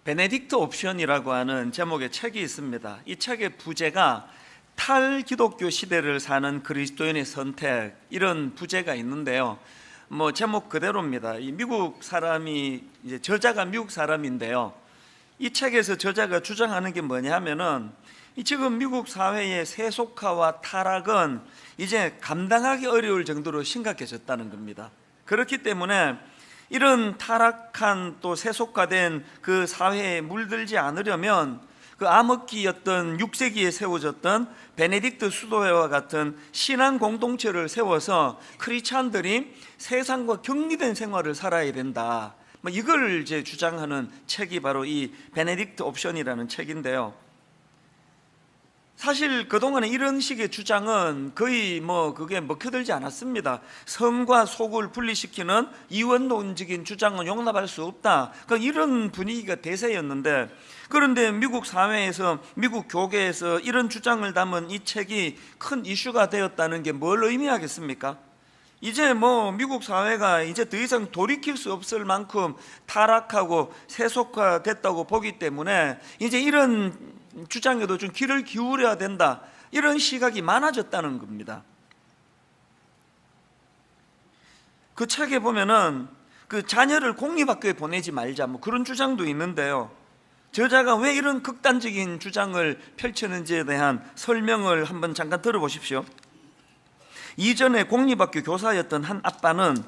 베네딕트 옵션이라고 하는 제목의 책이 있습니다. 이 책의 부제가 탈기독교 시대를 사는 그리스도인의 선택, 이런 부제가 있는데요. 제목 그대로입니다. 이 미국 사람이, 이제 저자가 미국 사람인데요. 이 책에서 저자가 주장하는 게 뭐냐 하면은, 이 지금 미국 사회의 세속화와 타락은 이제 감당하기 어려울 정도로 심각해졌다는 겁니다. 그렇기 때문에 이런 타락한 또 세속화된 그 사회에 물들지 않으려면 그 암흑기였던 6세기에 세워졌던 베네딕트 수도회와 같은 신앙 공동체를 세워서 크리스찬들이 세상과 격리된 생활을 살아야 된다. 이걸 이제 주장하는 책이 바로 이 베네딕트 옵션이라는 책인데요. 사실 그동안에 이런 식의 주장은 거의 그게 먹혀들지 않았습니다. 성과 속을 분리시키는 이원론적인 주장은 용납할 수 없다, 이런 분위기가 대세였는데, 그런데 미국 사회에서, 미국 교계에서 이런 주장을 담은 이 책이 큰 이슈가 되었다는 게 뭘 의미하겠습니까? 이제 미국 사회가 이제 더 이상 돌이킬 수 없을 만큼 타락하고 세속화됐다고 보기 때문에 이제 이런 주장에도 좀 귀를 기울여야 된다, 이런 시각이 많아졌다는 겁니다. 그 책에 보면은 그 자녀를 공립학교에 보내지 말자, 그런 주장도 있는데요. 저자가 왜 이런 극단적인 주장을 펼치는지에 대한 설명을 한번 잠깐 들어보십시오. 이전에 공립학교 교사였던 한 아빠는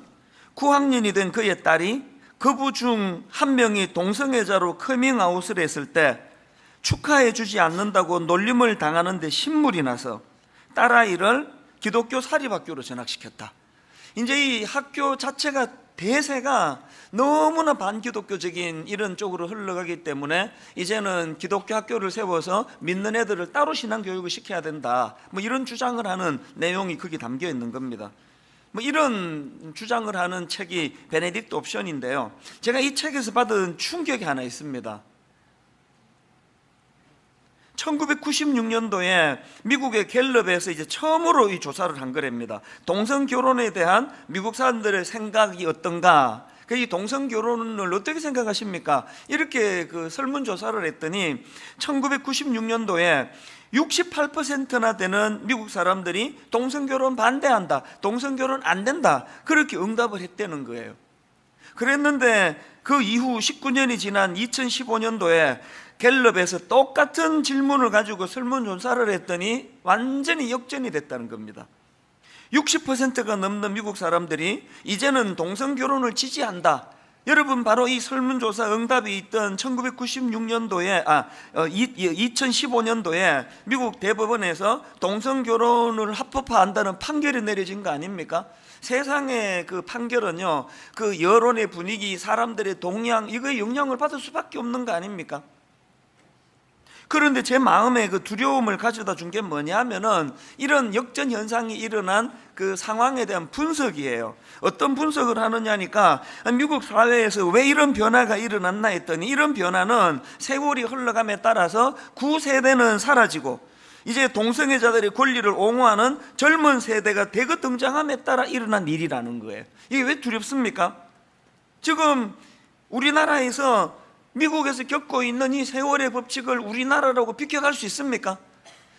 9학년이 된 그의 딸이 그부 중 한 명이 동성애자로 커밍아웃을 했을 때 축하해 주지 않는다고 놀림을 당하는데 신물이 나서 딸아이를 기독교 사립학교로 전학시켰다. 이제 이 학교 자체가, 대세가 너무나 반기독교적인 이런 쪽으로 흘러가기 때문에 이제는 기독교 학교를 세워서 믿는 애들을 따로 신앙교육을 시켜야 된다, 이런 주장을 하는 내용이 거기 담겨 있는 겁니다. 이런 주장을 하는 책이 베네딕트 옵션인데요. 제가 이 책에서 받은 충격이 하나 있습니다. 1996년도에 미국의 갤럽에서 이제 처음으로 이 조사를 한 거랍니다. 동성 결혼에 대한 미국 사람들의 생각이 어떤가? 이 동성 결혼을 어떻게 생각하십니까? 이렇게 그 설문조사를 했더니 1996년도에 68%나 되는 미국 사람들이 동성 결혼 반대한다, 동성 결혼 안 된다, 그렇게 응답을 했다는 거예요. 그랬는데 그 이후 19년이 지난 2015년도에 갤럽에서 똑같은 질문을 가지고 설문조사를 했더니 완전히 역전이 됐다는 겁니다. 60%가 넘는 미국 사람들이 이제는 동성결혼을 지지한다. 여러분, 바로 이 설문조사 응답이 있던 2015년도에 미국 대법원에서 동성결혼을 합법화한다는 판결이 내려진 거 아닙니까? 세상의 그 판결은요, 그 여론의 분위기, 사람들의 동향, 이거에 영향을 받을 수밖에 없는 거 아닙니까? 그런데 제 마음에 그 두려움을 가져다 준 게 뭐냐 하면은, 이런 역전 현상이 일어난 그 상황에 대한 분석이에요. 어떤 분석을 하느냐니까, 미국 사회에서 왜 이런 변화가 일어났나 했더니, 이런 변화는 세월이 흘러감에 따라서 구세대는 사라지고 이제 동성애자들의 권리를 옹호하는 젊은 세대가 대거 등장함에 따라 일어난 일이라는 거예요. 이게 왜 두렵습니까? 지금 우리나라에서, 미국에서 겪고 있는 이 세월의 법칙을 우리나라라고 비껴갈 수 있습니까?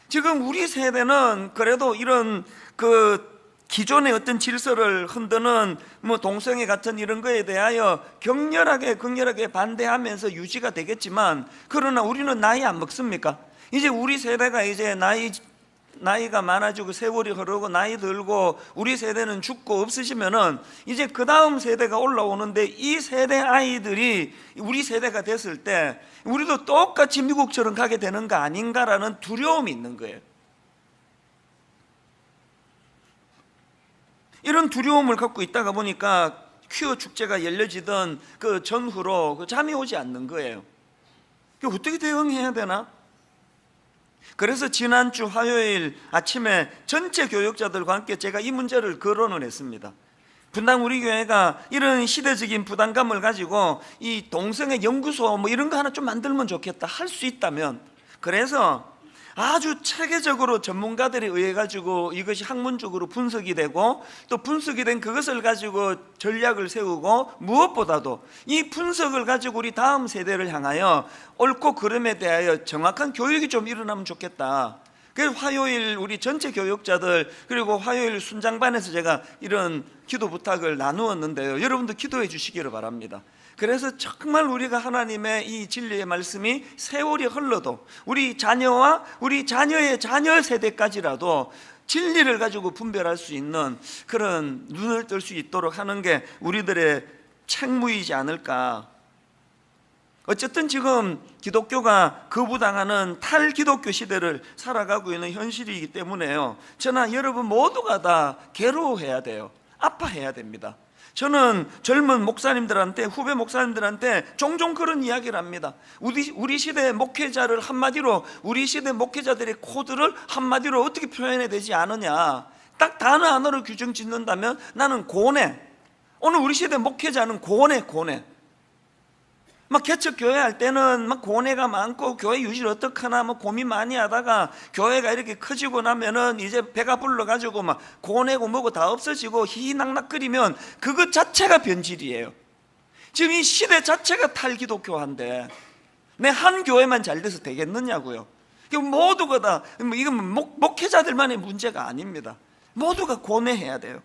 지금 우리 세대는 그래도 이런 그 기존의 어떤 질서를 흔드는 동성애 같은 이런 거에 대하여 격렬하게 반대하면서 유지가 되겠지만, 그러나 우리는 나이 안 먹습니까? 이제 우리 세대가 이제 나이가 많아지고 세월이 흐르고 나이 들고 우리 세대는 죽고 없으시면은 이제 그 다음 세대가 올라오는데, 이 세대 아이들이 우리 세대가 됐을 때 우리도 똑같이 미국처럼 가게 되는 거 아닌가라는 두려움이 있는 거예요. 이런 두려움을 갖고 있다가 보니까 퀴어 축제가 열려지던 그 전후로 잠이 오지 않는 거예요. 어떻게 대응해야 되나? 그래서 지난주 화요일 아침에 전체 교역자들과 함께 제가 이 문제를 거론을 했습니다. 분당 우리 교회가 이런 시대적인 부담감을 가지고 이 동성애 연구소 이런 거 하나 좀 만들면 좋겠다, 할 수 있다면. 그래서 아주 체계적으로 전문가들에 의해 가지고 이것이 학문적으로 분석이 되고, 또 분석이 된 그것을 가지고 전략을 세우고, 무엇보다도 이 분석을 가지고 우리 다음 세대를 향하여 옳고 그름에 대하여 정확한 교육이 좀 일어나면 좋겠다. 그래서 화요일 우리 전체 교육자들, 그리고 화요일 순장반에서 제가 이런 기도 부탁을 나누었는데요, 여러분도 기도해 주시기를 바랍니다. 그래서 정말 우리가 하나님의 이 진리의 말씀이 세월이 흘러도 우리 자녀와 우리 자녀의 자녀 세대까지라도 진리를 가지고 분별할 수 있는 그런 눈을 뜰 수 있도록 하는 게 우리들의 책무이지 않을까. 어쨌든 지금 기독교가 거부당하는 탈기독교 시대를 살아가고 있는 현실이기 때문에요, 저나 여러분 모두가 다 괴로워해야 돼요. 아파해야 됩니다. 저는 젊은 목사님들한테, 후배 목사님들한테 종종 그런 이야기를 합니다. 우리 시대 목회자를 한마디로, 우리 시대 목회자들의 코드를 한마디로 어떻게 표현해야 되지 않느냐. 딱 단어 하나로 규정 짓는다면 나는 고뇌. 오늘 우리 시대 목회자는 고뇌. 막 개척 교회 할 때는 막 고뇌가 많고 교회 유지를 어떡하나 뭐 고민 많이 하다가 교회가 이렇게 커지고 나면은 이제 배가 불러가지고 막 고뇌고 뭐고 다 없어지고 희희낙낙거리면 그것 자체가 변질이에요. 지금 이 시대 자체가 탈기독교화인데 내 한 교회만 잘 돼서 되겠느냐고요. 모두가 다, 이건 목회자들만의 문제가 아닙니다. 모두가 고뇌해야 돼요.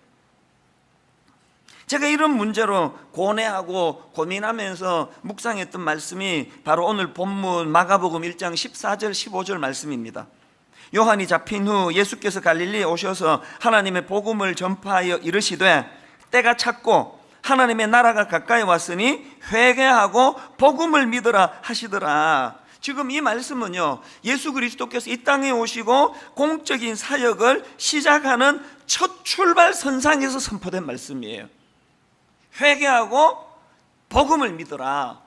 제가 이런 문제로 고뇌하고 고민하면서 묵상했던 말씀이 바로 오늘 본문 마가복음 1장 14절 15절 말씀입니다. 요한이 잡힌 후 예수께서 갈릴리에 오셔서 하나님의 복음을 전파하여 이르시되 때가 찼고 하나님의 나라가 가까이 왔으니 회개하고 복음을 믿으라 하시더라. 지금 이 말씀은요, 예수 그리스도께서 이 땅에 오시고 공적인 사역을 시작하는 첫 출발선상에서 선포된 말씀이에요. 회개하고 복음을 믿어라.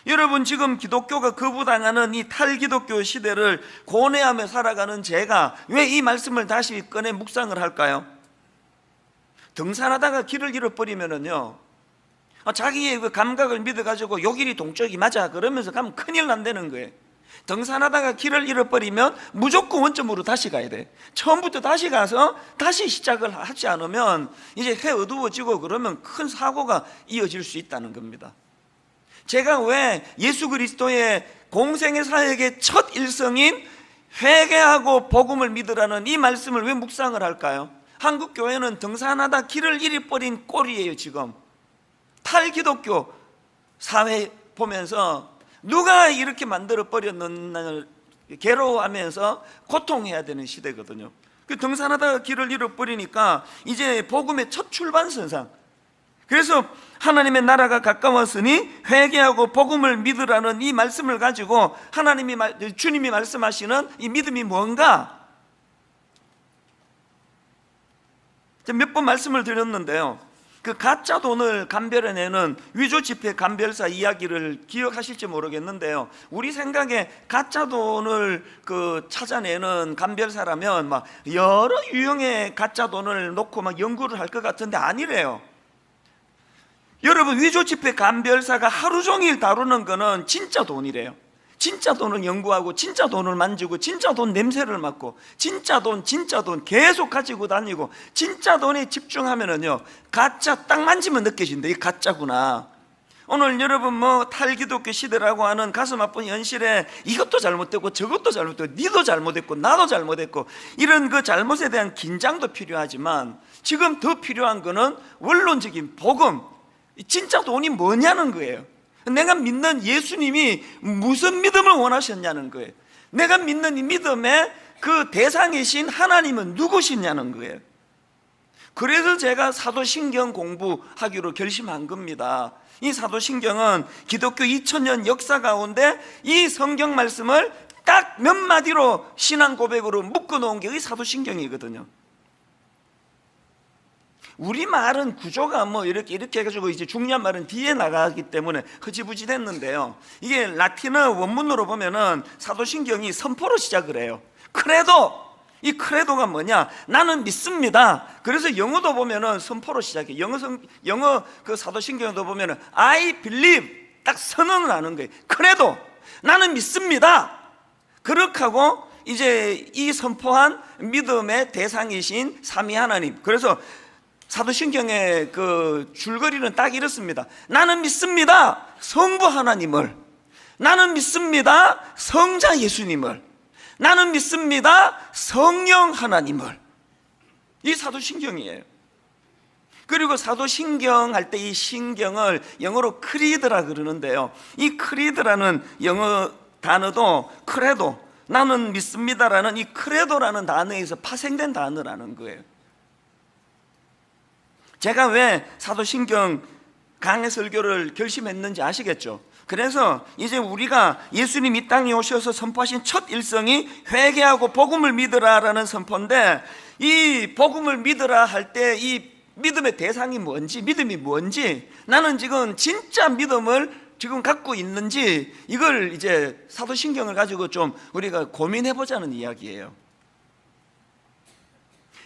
여러분, 지금 기독교가 거부당하는 이 탈기독교 시대를 고뇌하며 살아가는 제가 왜 이 말씀을 다시 꺼내 묵상을 할까요? 등산하다가 길을 잃어버리면은요, 자기의 그 감각을 믿어가지고 요 길이 동쪽이 맞아 그러면서 가면 큰일 난다는 거예요. 등산하다가 길을 잃어버리면 무조건 원점으로 다시 가야 돼. 처음부터 다시 가서 다시 시작을 하지 않으면 이제 해 어두워지고 그러면 큰 사고가 이어질 수 있다는 겁니다. 제가 왜 예수 그리스도의 공생의 사역의 첫 일성인 회개하고 복음을 믿으라는 이 말씀을 왜 묵상을 할까요? 한국 교회는 등산하다 길을 잃어버린 꼴이에요. 지금 탈기독교 사회 보면서 누가 이렇게 만들어 버렸는 괴로워하면서 고통해야 되는 시대거든요. 그 등산하다가 길을 잃어버리니까 이제 복음의 첫 출발선상, 그래서 하나님의 나라가 가까웠으니 회개하고 복음을 믿으라는 이 말씀을 가지고 주님이 말씀하시는 이 믿음이 뭔가, 몇 번 말씀을 드렸는데요, 그 가짜 돈을 감별해내는 위조 지폐 감별사 이야기를 기억하실지 모르겠는데요, 우리 생각에 가짜 돈을 찾아내는 감별사라면 막 여러 유형의 가짜 돈을 놓고 막 연구를 할 것 같은데 아니래요. 여러분, 위조 지폐 감별사가 하루 종일 다루는 거는 진짜 돈이래요. 진짜 돈을 연구하고 진짜 돈을 만지고 진짜 돈 냄새를 맡고 진짜 돈 계속 가지고 다니고 진짜 돈에 집중하면은요, 가짜 딱 만지면 느껴진다. 이게 가짜구나. 오늘 여러분 탈기독교 시대라고 하는 가슴 아픈 현실에 이것도 잘못됐고 저것도 잘못됐고 니도 잘못했고 나도 잘못했고 이런 그 잘못에 대한 긴장도 필요하지만 지금 더 필요한 거는 원론적인 복음, 진짜 돈이 뭐냐는 거예요. 내가 믿는 예수님이 무슨 믿음을 원하셨냐는 거예요. 내가 믿는 이 믿음의 그 대상이신 하나님은 누구시냐는 거예요. 그래서 제가 사도신경 공부하기로 결심한 겁니다. 이 사도신경은 기독교 2000년 역사 가운데 이 성경 말씀을 딱 몇 마디로 신앙 고백으로 묶어놓은 게 이 사도신경이거든요. 우리 말은 구조가 이렇게 해가지고 이제 중요한 말은 뒤에 나가기 때문에 흐지부지 됐는데요, 이게 라틴어 원문으로 보면은 사도신경이 선포로 시작을 해요. 크레도. 이 크레도가 뭐냐? 나는 믿습니다. 그래서 영어도 보면은 선포로 시작해. 영어 그 사도신경도 보면은 I believe 딱 선언을 하는 거예요. 크레도. 나는 믿습니다. 그렇게 하고 이제 이 선포한 믿음의 대상이신 삼위 하나님. 그래서 사도신경의 그 줄거리는 딱 이렇습니다. 나는 믿습니다, 성부 하나님을. 나는 믿습니다, 성자 예수님을. 나는 믿습니다, 성령 하나님을. 이 사도신경이에요. 그리고 사도신경 할 때 이 신경을 영어로 크리드라 그러는데요, 이 크리드라는 영어 단어도 크레도, 나는 믿습니다라는 이 크레도라는 단어에서 파생된 단어라는 거예요. 제가 왜 사도신경 강해 설교를 결심했는지 아시겠죠? 그래서 이제 우리가 예수님 이 땅에 오셔서 선포하신 첫 일성이 회개하고 복음을 믿으라라는 선포인데, 이 복음을 믿으라 할 때 이 믿음의 대상이 뭔지, 믿음이 뭔지, 나는 지금 진짜 믿음을 지금 갖고 있는지, 이걸 이제 사도신경을 가지고 좀 우리가 고민해 보자는 이야기예요.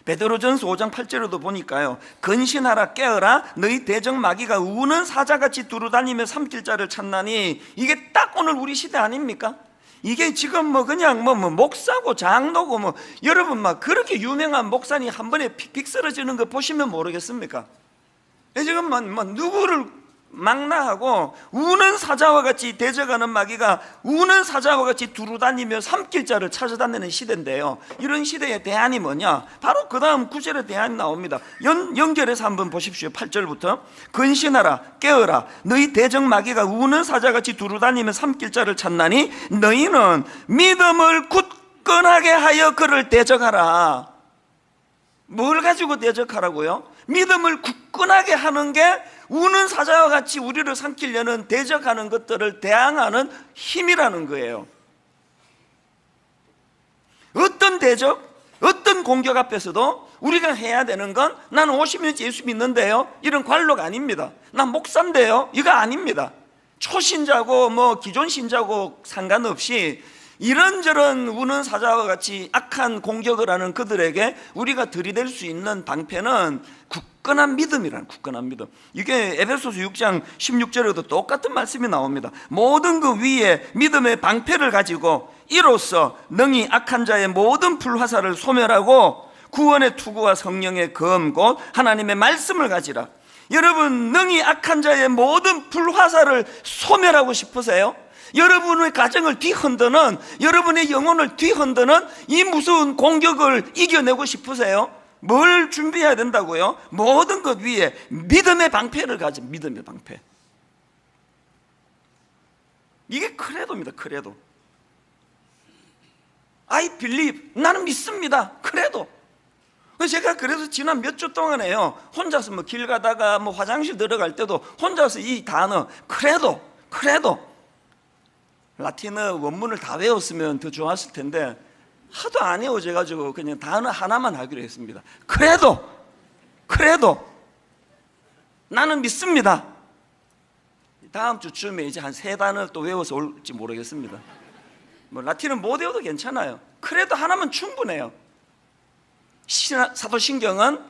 베드로전서 5장 8절에도 보니까요, 근신하라, 깨어라, 너희 대적 마귀가 우는 사자같이 두루다니며 삼킬 자를 찾나니. 이게 딱 오늘 우리 시대 아닙니까? 이게 지금 그냥 목사고 장로고 여러분 그렇게 유명한 목사님 한 번에 픽픽 쓰러지는 거 보시면 모르겠습니까? 지금 누구를 망라하고 우는 사자와 같이 대적하는 마귀가 우는 사자와 같이 두루다니며 삼킬 자를 찾아다니는 시대인데요, 이런 시대의 대안이 뭐냐? 바로 그 다음 구절의 대안이 나옵니다. 연결해서 한번 보십시오. 8절부터 근신하라, 깨어라, 너희 대적 마귀가 우는 사자같이 두루다니며 삼킬 자를 찾나니 너희는 믿음을 굳건하게 하여 그를 대적하라. 뭘 가지고 대적하라고요? 믿음을 굳건하게 하는 게 우는 사자와 같이 우리를 삼키려는 대적하는 것들을 대항하는 힘이라는 거예요. 어떤 대적, 어떤 공격 앞에서도 우리가 해야 되는 건, 나는 50년째 예수 믿는데요, 이런 관록 아닙니다. 난 목사인데요, 이거 아닙니다. 초신자고 기존 신자고 상관없이 이런저런 우는 사자와 같이 악한 공격을 하는 그들에게 우리가 들이댈 수 있는 방패는 굳건한 믿음이라는, 굳건한 믿음. 이게 에베소서 6장 16절에도 똑같은 말씀이 나옵니다. 모든 그 위에 믿음의 방패를 가지고 이로써 능히 악한 자의 모든 불화살을 소멸하고 구원의 투구와 성령의 검 곧 하나님의 말씀을 가지라. 여러분, 능히 악한 자의 모든 불화살을 소멸하고 싶으세요? 여러분의 가정을 뒤흔드는, 여러분의 영혼을 뒤흔드는 이 무서운 공격을 이겨내고 싶으세요? 뭘 준비해야 된다고요? 모든 것 위에 믿음의 방패를 가진, 믿음의 방패. 이게 크레도입니다. 크레도. I believe, 나는 믿습니다. 크레도. 제가 그래서 지난 몇 주 동안에요, 혼자서 길 가다가 화장실 들어갈 때도 혼자서 이 단어 크레도, 크레도, 라틴어 원문을 다 외웠으면 더 좋았을 텐데 하도 안 외워져가지고 그냥 단어 하나만 하기로 했습니다. 크레도, 크레도, 나는 믿습니다. 다음 주쯤에 이제 한 3단어 또 외워서 올지 모르겠습니다. 라틴어 못 외워도 괜찮아요. 크레도 하나면 충분해요. 사도신경은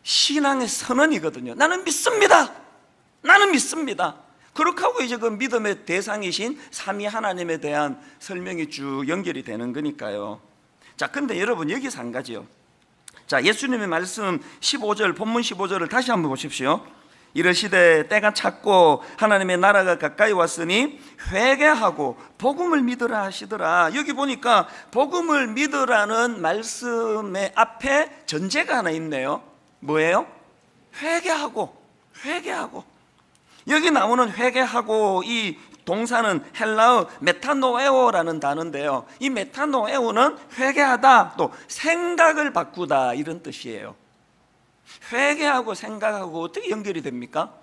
신앙의 선언이거든요. 나는 믿습니다, 나는 믿습니다. 그렇게 하고 이제 그 믿음의 대상이신 삼위 하나님에 대한 설명이 쭉 연결이 되는 거니까요. 자, 근데 여러분 여기서 한 가지요. 자, 예수님의 말씀 15절, 본문 15절을 다시 한번 보십시오. 이르시되 때가 찼고 하나님의 나라가 가까이 왔으니 회개하고 복음을 믿으라 하시더라. 여기 보니까 복음을 믿으라는 말씀의 앞에 전제가 하나 있네요. 뭐예요? 회개하고, 회개하고. 여기 나오는 회개하고 이 동사는 헬라어 메타노에오라는 단어인데요, 이 메타노에오는 회개하다, 또 생각을 바꾸다, 이런 뜻이에요. 회개하고 생각하고 어떻게 연결이 됩니까?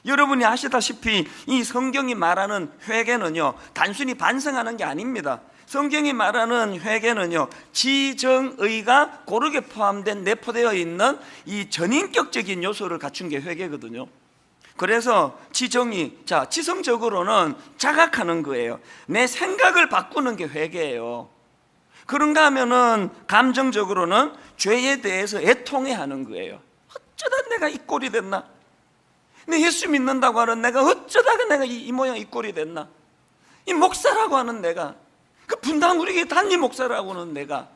여러분이 아시다시피 이 성경이 말하는 회개는요, 단순히 반성하는 게 아닙니다. 성경이 말하는 회개는요, 지정의가 고르게 포함된, 내포되어 있는 이 전인격적인 요소를 갖춘 게 회개거든요. 그래서 지성적으로는 자각하는 거예요. 내 생각을 바꾸는 게 회개예요. 그런가 하면은 감정적으로는 죄에 대해서 애통해하는 거예요. 어쩌다 내가 이 꼴이 됐나? 내 예수 믿는다고 하는 내가 어쩌다가 내가 이 모양 이 꼴이 됐나? 이 목사라고 하는 내가, 그 분당 우리 교회 담임 목사라고는 내가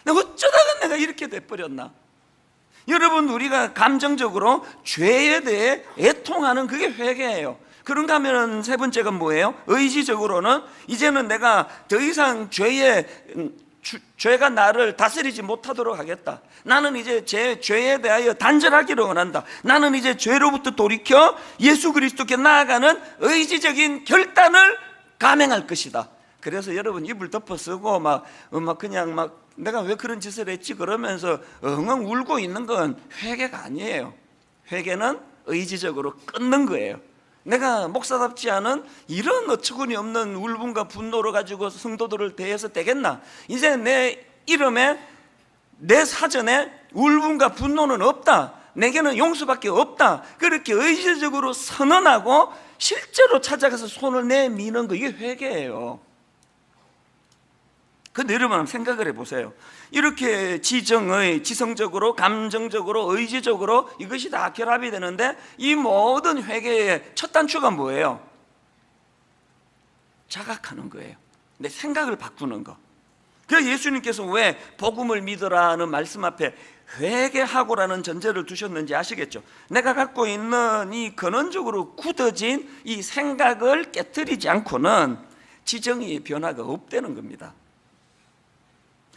어쩌다가 내가 이렇게 돼버렸나? 여러분, 우리가 감정적으로 죄에 대해 애통하는 그게 회개예요. 그런가 하면 세 번째가 뭐예요? 의지적으로는 이제는 내가 더 이상 죄가 나를 다스리지 못하도록 하겠다. 나는 이제 제 죄에 대하여 단절하기를 원한다. 나는 이제 죄로부터 돌이켜 예수 그리스도께 나아가는 의지적인 결단을 감행할 것이다. 그래서 여러분, 입을 덮어쓰고 그냥 내가 왜 그런 짓을 했지 그러면서 엉엉 울고 있는 건 회개가 아니에요. 회개는 의지적으로 끊는 거예요. 내가 목사답지 않은 이런 어처구니 없는 울분과 분노를 가지고 성도들을 대해서 되겠나? 이제 내 이름에, 내 사전에 울분과 분노는 없다. 내게는 용서밖에 없다. 그렇게 의지적으로 선언하고 실제로 찾아가서 손을 내미는 거, 이게 회개예요. 근데 여러분 한번 생각을 해보세요. 이렇게 지성적으로, 감정적으로, 의지적으로 이것이 다 결합이 되는데 이 모든 회개의 첫 단추가 뭐예요? 자각하는 거예요. 내 생각을 바꾸는 거. 그래서 예수님께서 왜 복음을 믿으라는 말씀 앞에 회개하고라는 전제를 두셨는지 아시겠죠? 내가 갖고 있는 이 근원적으로 굳어진 이 생각을 깨트리지 않고는 지정의 변화가 없다는 겁니다.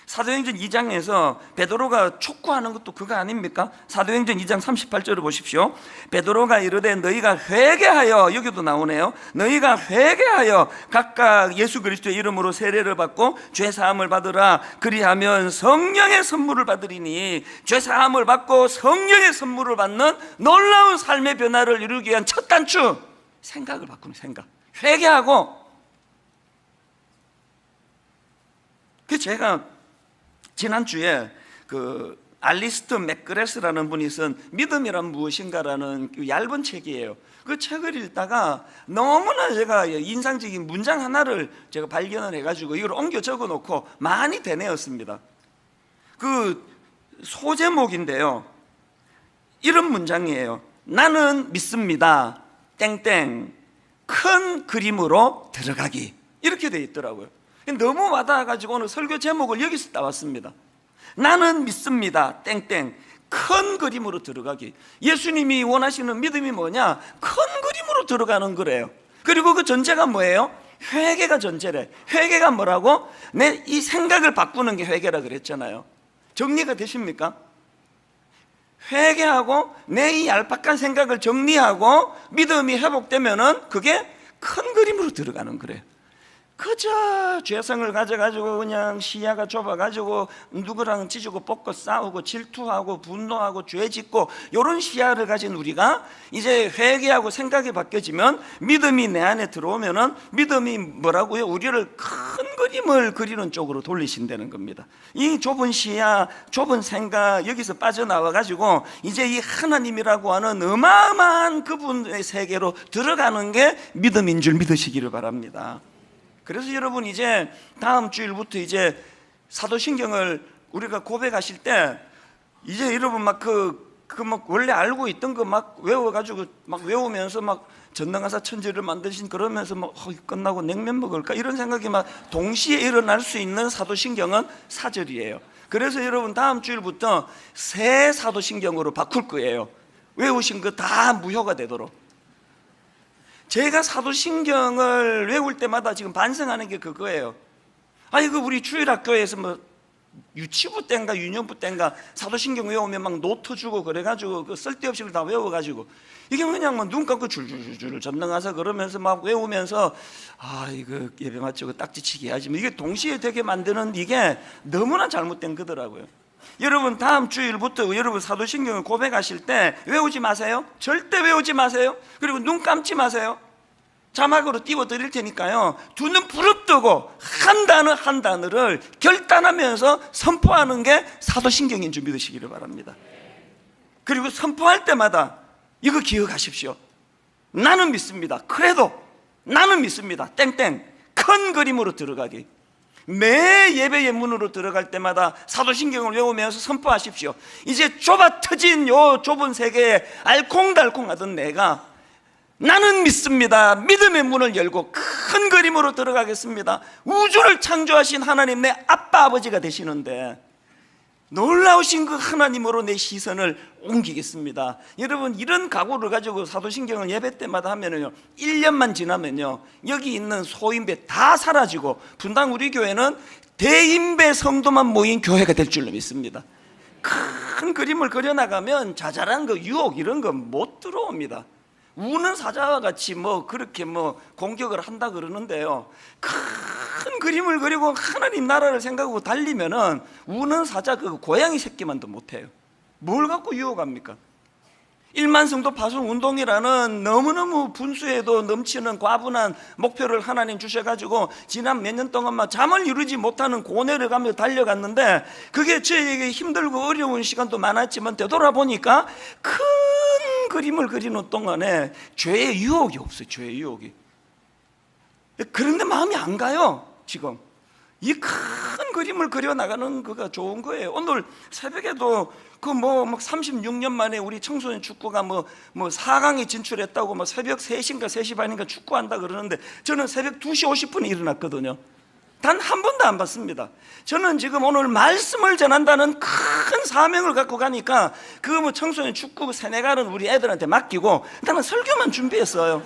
사도행전 2장에서 베드로가 촉구하는 것도 그거 아닙니까? 사도행전 2장 38절을 보십시오. 베드로가 이르되 너희가 회개하여, 여기도 나오네요. 너희가 회개하여 각각 예수 그리스도의 이름으로 세례를 받고 죄사함을 받으라. 그리하면 성령의 선물을 받으리니, 죄사함을 받고 성령의 선물을 받는 놀라운 삶의 변화를 이루기 위한 첫 단추, 생각을 바꾸는 생각. 회개하고. 그 제가 지난주에 그 알리스트 맥그레스라는 분이 쓴 믿음이란 무엇인가라는 그 얇은 책이에요. 그 책을 읽다가 너무나 제가 인상적인 문장 하나를 제가 발견을 해가지고 이걸 옮겨 적어 놓고 많이 되뇌었습니다. 그 소제목인데요, 이런 문장이에요. 나는 믿습니다. 땡땡 큰 그림으로 들어가기, 이렇게 돼 있더라고요. 너무 와닿아가지고 오늘 설교 제목을 여기서 따왔습니다. 나는 믿습니다. 땡땡 큰 그림으로 들어가기. 예수님이 원하시는 믿음이 뭐냐? 큰 그림으로 들어가는 거래요. 그리고 그 전제가 뭐예요? 회개가 전제래. 회개가 뭐라고? 내 이 생각을 바꾸는 게 회개라 그랬잖아요. 정리가 되십니까? 회개하고 내 이 얄팍한 생각을 정리하고 믿음이 회복되면은 그게 큰 그림으로 들어가는 거래요. 그저 죄성을 가져가지고 그냥 시야가 좁아가지고 누구랑 찢고 뽑고 싸우고 질투하고 분노하고 죄짓고 이런 시야를 가진 우리가 이제 회개하고 생각이 바뀌어지면, 믿음이 내 안에 들어오면은 믿음이 뭐라고요? 우리를 큰 그림을 그리는 쪽으로 돌리신다는 겁니다. 이 좁은 시야, 좁은 생각, 여기서 빠져나와가지고 이제 이 하나님이라고 하는 어마어마한 그분의 세계로 들어가는 게 믿음인 줄 믿으시기를 바랍니다. 그래서 여러분, 이제 다음 주일부터 이제 사도신경을 우리가 고백하실 때 이제 여러분 막 원래 알고 있던 거 막 외워가지고 막 외우면서 막 전능하사 천지를 만드신, 그러면서 막 끝나고 냉면 먹을까 이런 생각이 막 동시에 일어날 수 있는 사도신경은 사절이에요. 그래서 여러분 다음 주일부터 새 사도신경으로 바꿀 거예요. 외우신 거 다 무효가 되도록. 제가 사도신경을 외울 때마다 지금 반성하는 게 그거예요. 아니 우리 주일학교에서 뭐 유치부 때인가 유년부 때인가 사도신경 외우면 막 노트 주고 그래가지고 그 쓸데없이 다 외워가지고 이게 그냥 뭐 눈 감고 줄줄줄 전능하사 그러면서 막 외우면서 이거 예배 마치고 딱지치기 해야지, 이게 동시에 되게 만드는 이게 너무나 잘못된 거더라고요. 여러분 다음 주일부터 여러분 사도신경을 고백하실 때 외우지 마세요. 절대 외우지 마세요. 그리고 눈 감지 마세요. 자막으로 띄워드릴 테니까요, 두 눈 부릅뜨고 한 단어 한 단어를 결단하면서 선포하는 게 사도신경인 줄 믿으시기를 바랍니다. 그리고 선포할 때마다 이거 기억하십시오. 나는 믿습니다. 그래도 나는 믿습니다. 땡땡 큰 그림으로 들어가기. 매 예배 예문으로 들어갈 때마다 사도신경을 외우면서 선포하십시오. 이제 좁아 터진 요 좁은 세계에 알콩달콩하던 내가 나는 믿습니다. 믿음의 문을 열고 큰 그림으로 들어가겠습니다. 우주를 창조하신 하나님, 내 아빠 아버지가 되시는데 놀라우신 그 하나님으로 내 시선을 옮기겠습니다. 여러분, 이런 각오를 가지고 사도신경을 예배 때마다 하면은요, 1년만 지나면요, 여기 있는 소인배 다 사라지고 분당 우리 교회는 대인배 성도만 모인 교회가 될 줄로 믿습니다. 큰 그림을 그려나가면 자잘한 그 유혹 이런 거 못 들어옵니다. 우는 사자와 같이 그렇게 공격을 한다 그러는데요, 큰 그림을 그리고 하나님 나라를 생각하고 달리면은 우는 사자 그 고양이 새끼만도 못해요. 뭘 갖고 유혹합니까? 1만 성도 파송 운동이라는 너무너무 분수에도 넘치는 과분한 목표를 하나님 주셔가지고 지난 몇 년 동안 잠을 이루지 못하는 고뇌를 가며 달려갔는데, 그게 저에게 힘들고 어려운 시간도 많았지만 되돌아보니까 큰 그림을 그리는 동안에 죄의 유혹이 없어요. 죄의 유혹이. 그런데 마음이 안 가요. 지금 이 큰 그림을 그려나가는 거가 좋은 거예요. 오늘 새벽에도 36년 만에 우리 청소년 축구가 4강에 진출했다고 새벽 3시인가 3시 반인가 축구한다 그러는데, 저는 새벽 2시 50분에 일어났거든요. 단 한 번도 안 봤습니다. 저는 지금 오늘 말씀을 전한다는 큰 사명을 갖고 가니까 그 청소년 축구 세네갈은 우리 애들한테 맡기고 나는 설교만 준비했어요.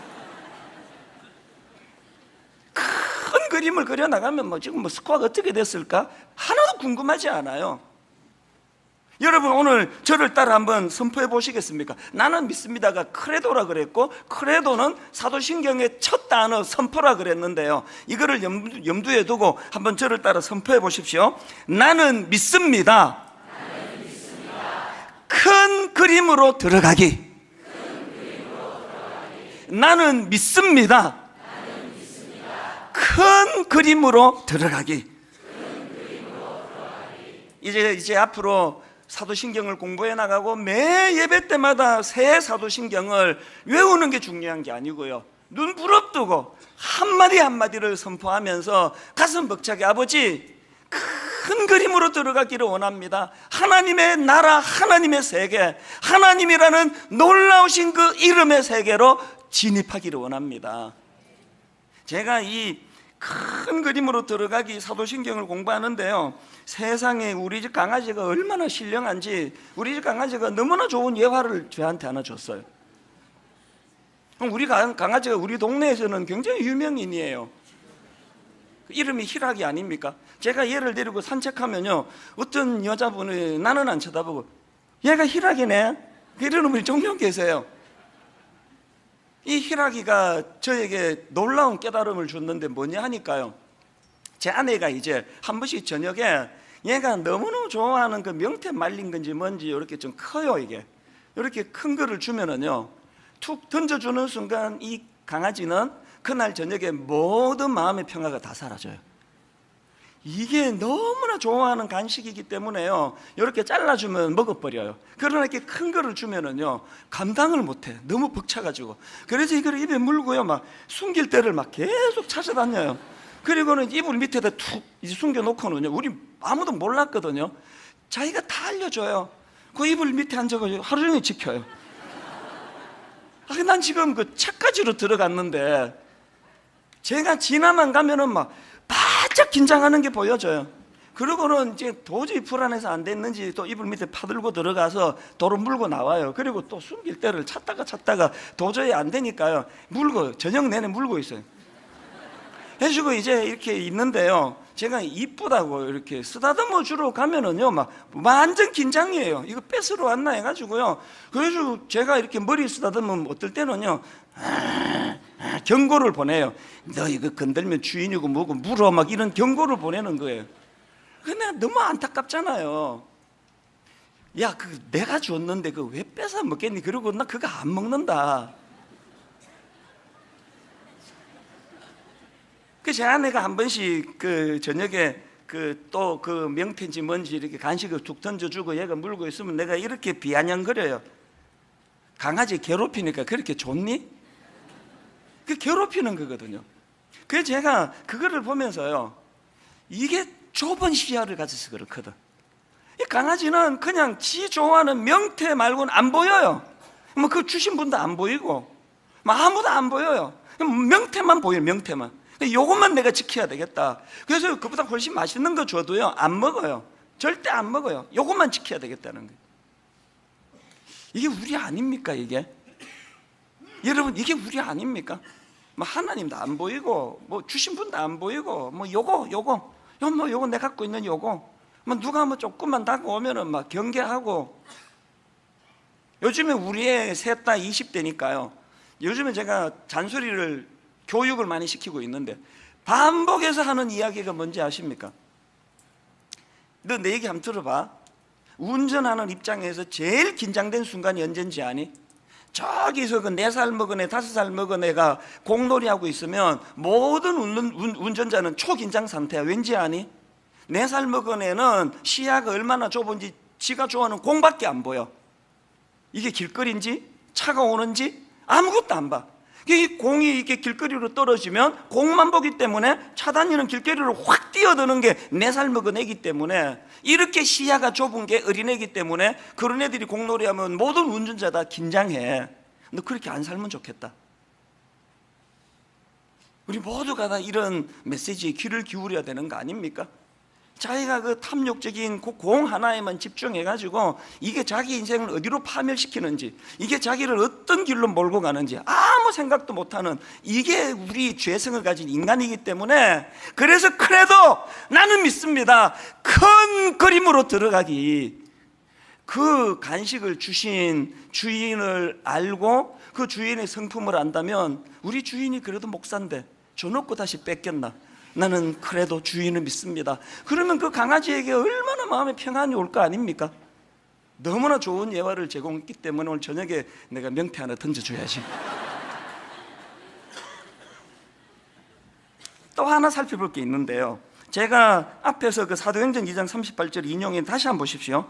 큰 그림을 그려나가면 지금 스코어가 어떻게 됐을까? 하나도 궁금하지 않아요. 여러분, 오늘 저를 따라 한번 선포해 보시겠습니까? 나는 믿습니다가 크레도라 그랬고, 크레도는 사도신경의 첫 단어 선포라 그랬는데요, 이거를 염두에 두고 한번 저를 따라 선포해 보십시오. 나는 믿습니다. 큰 그림으로 들어가기. 나는 믿습니다. 큰 그림으로 들어가기. 이제 앞으로 사도신경을 공부해 나가고 매 예배 때마다 새 사도신경을 외우는 게 중요한 게 아니고요, 눈 부릅뜨고 한마디 한마디를 선포하면서 가슴 벅차게, 아버지 큰 그림으로 들어가기를 원합니다. 하나님의 나라, 하나님의 세계, 하나님이라는 놀라우신 그 이름의 세계로 진입하기를 원합니다. 제가 이 큰 그림으로 들어가기 사도신경을 공부하는데요, 세상에 우리 집 강아지가 얼마나 신령한지, 우리 집 강아지가 너무나 좋은 예화를 저한테 하나 줬어요. 우리 강아지가 우리 동네에서는 굉장히 유명인이에요. 이름이 희락이 아닙니까? 제가 얘를 데리고 산책하면요, 어떤 여자분이 나는 안 쳐다보고 얘가 희락이네 이러는 분이 종종 계세요. 이 희락이가 저에게 놀라운 깨달음을 줬는데 뭐냐 하니까요, 제 아내가 이제 한 번씩 저녁에 얘가 너무너무 좋아하는 그 명태 말린 건지 뭔지 이렇게 좀 커요. 이게 이렇게 큰 거를 주면은요, 툭 던져주는 순간 이 강아지는 그날 저녁에 모든 마음의 평화가 다 사라져요. 이게 너무나 좋아하는 간식이기 때문에요, 이렇게 잘라주면 먹어버려요. 그러나 이렇게 큰 거를 주면은요, 감당을 못해. 너무 벅차가지고. 그래서 이걸 입에 물고요, 숨길 때를 계속 찾아다녀요. 그리고는 이불 밑에다 툭 숨겨놓고는요, 우리 아무도 몰랐거든요. 자기가 다 알려줘요. 그 이불 밑에 앉아가지고 하루 종일 지켜요. 난 지금 그 차까지로 들어갔는데, 제가 지나만 가면은 바짝 긴장하는 게 보여져요. 그러고는 이제 도저히 불안해서 안 됐는지 또 이불 밑에 파들고 들어가서 도로 물고 나와요. 그리고 또 숨길 때를 찾다가 도저히 안 되니까요, 물고 저녁 내내 물고 있어요. 해주고 이제 이렇게 있는데요, 제가 이쁘다고 이렇게 쓰다듬어 주러 가면은요, 완전 긴장이에요. 이거 뺏으러 왔나 해가지고요. 그래서 제가 이렇게 머리 쓰다듬으면 어떨 때는요, 경고를 보내요. 너 이거 건들면 주인이고 뭐고 물어, 이런 경고를 보내는 거예요. 근데 너무 안타깝잖아요. 야, 내가 줬는데 왜 뺏어 먹겠니? 그러고 나 그거 안 먹는다. 제 아내가 한 번씩 저녁에 또 명태인지 뭔지 이렇게 간식을 툭 던져주고 얘가 물고 있으면 내가 이렇게 비아냥거려요. 강아지 괴롭히니까 그렇게 좋니? 괴롭히는 거거든요. 그래서 제가 그거를 보면서요, 이게 좁은 시야를 가져서 그렇거든. 이 강아지는 그냥 지 좋아하는 명태 말고는 안 보여요. 그 주신 분도 안 보이고 아무도 안 보여요. 명태만 보여요. 명태만. 요것만 내가 지켜야 되겠다. 그래서 그보다 훨씬 맛있는 거 줘도요 안 먹어요. 절대 안 먹어요. 요것만 지켜야 되겠다는 거예요. 이게 우리 아닙니까 이게? 여러분 이게 우리 아닙니까? 뭐 하나님도 안 보이고 뭐 주신 분도 안 보이고 뭐 요거 내가 갖고 있는 요거 뭐 누가 뭐 조금만 다가오면은 막 경계하고. 요즘에 우리 애 셋 다 20대니까요 요즘에 제가 잔소리를 교육을 많이 시키고 있는데 반복해서 하는 이야기가 뭔지 아십니까? 너 내 얘기 한번 들어봐. 운전하는 입장에서 제일 긴장된 순간이 언젠지 아니? 저기서 그 4살 먹은 애, 5살 먹은 애가 공놀이하고 있으면 모든 운전자는 초긴장 상태야. 왠지 아니? 4살 먹은 애는 시야가 얼마나 좁은지 지가 좋아하는 공밖에 안 보여. 이게 길거리인지 차가 오는지 아무것도 안 봐. 이 공이 이렇게 길거리로 떨어지면 공만 보기 때문에 차 다니는 길거리로 확 뛰어드는 게 4살 먹은 애기 때문에, 이렇게 시야가 좁은 게 어린애기 때문에 그런 애들이 공놀이하면 모든 운전자 다 긴장해. 너 그렇게 안 살면 좋겠다. 우리 모두가 다 이런 메시지에 귀를 기울여야 되는 거 아닙니까? 자기가 그 탐욕적인 그 공 하나에만 집중해가지고 이게 자기 인생을 어디로 파멸시키는지, 이게 자기를 어떤 길로 몰고 가는지 아무 생각도 못하는, 이게 우리 죄성을 가진 인간이기 때문에, 그래서 그래도 나는 믿습니다. 큰 그림으로 들어가기, 그 간식을 주신 주인을 알고 그 주인의 성품을 안다면, 우리 주인이 그래도 목사인데 줘놓고 다시 뺏겼나? 나는 그래도 주인을 믿습니다. 그러면 그 강아지에게 얼마나 마음의 평안이 올 거 아닙니까? 너무나 좋은 예화를 제공했기 때문에 오늘 저녁에 내가 명태 하나 던져줘야지. 또 하나 살펴볼 게 있는데요, 제가 앞에서 그 사도행전 2장 38절 인용해 다시 한번 보십시오.